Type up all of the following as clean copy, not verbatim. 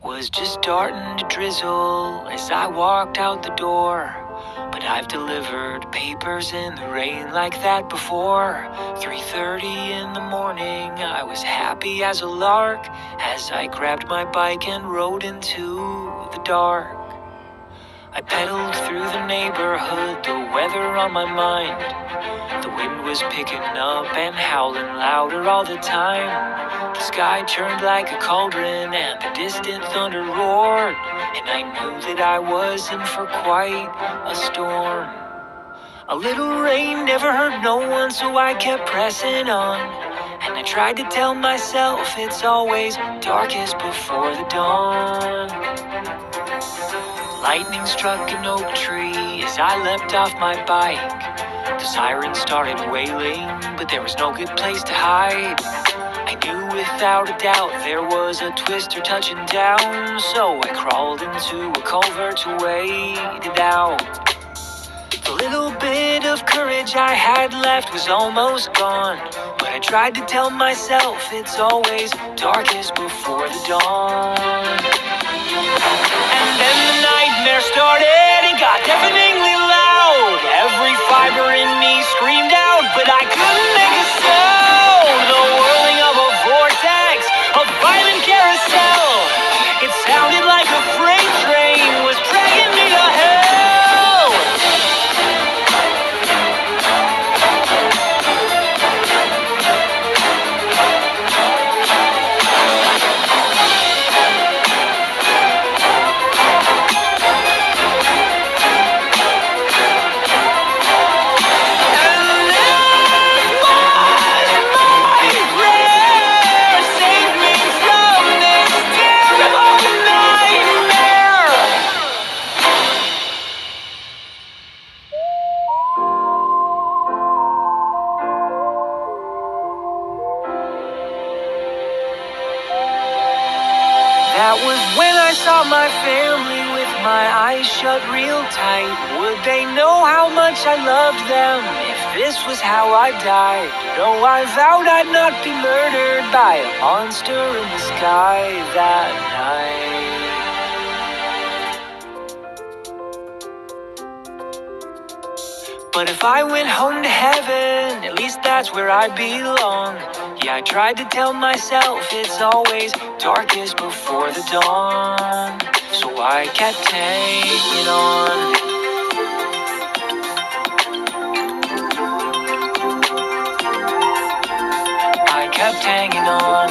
was just starting to drizzle as I walked out the door. But I've delivered papers in the rain like that before. 3:30 in the morning, I was happy as a lark as I grabbed my bike and rode into the dark. I pedaled through the neighborhood, the weather on my mind. The wind was picking up and howling louder all the time. The sky churned like a cauldron and the distant thunder roared, and I knew that I was in for quite a storm. A little rain never hurt no one, so I kept pressing on. And I tried to tell myself it's always darkest before the dawn. Lightning struck an oak tree as I leapt off my bike. The siren started wailing, but there was no good place to hide. I knew without a doubt there was a twister touching down, so I crawled into a culvert to wait it out. The little bit of courage I had left was almost gone, but I tried to tell myself it's always darkest before the dawn. And then the nightmare started, it got deafeningly loud. Every fiber in me screamed out, but I couldn't make a sound. The whirling of a vortex, a violent carousel. It sounded like a freight train was dragging me to hell. That was when I saw my family with my eyes shut real tight. Would they know how much I loved them if this was how I died? No, I vowed I'd not be murdered by a monster in the sky that night. But if I went home to heaven, at least that's where I belong. Yeah, I tried to tell myself it's always darkest before the dawn. So I kept hanging on. I kept hanging on.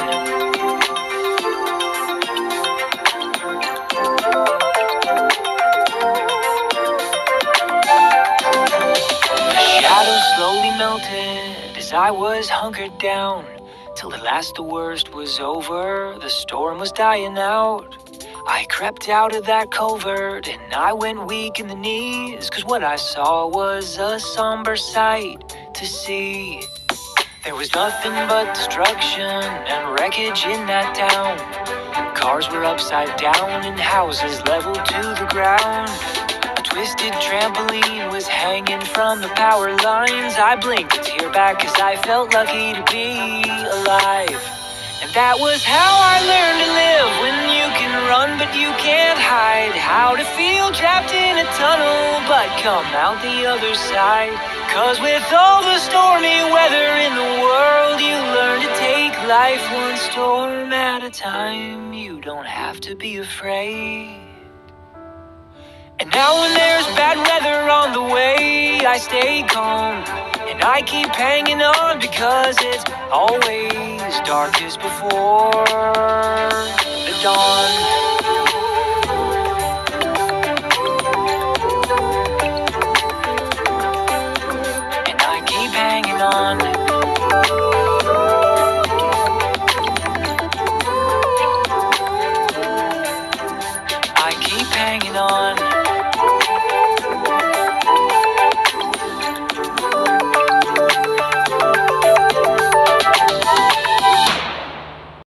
Shadows slowly melted as I was hunkered down, till at last the worst was over, the storm was dying out. I crept out of that culvert and I went weak in the knees, 'cause what I saw was a somber sight to see. There was nothing but destruction and wreckage in that town. Cars were upside down and houses leveled to the ground. A twisted trampoline was hanging from the power lines. I blinked a tear back 'cause I felt lucky to be alive. And that was how I learned to live, when you can run but you can't hide. How to feel trapped in a tunnel but come out the other side. 'Cause with all the stormy weather in the world, you learn to take life one storm at a time. You don't have to be afraid. And now when there's bad weather on the way, I stay calm and I keep hanging on, because it's always darkest before the dawn. And I keep hanging on. I keep hanging on.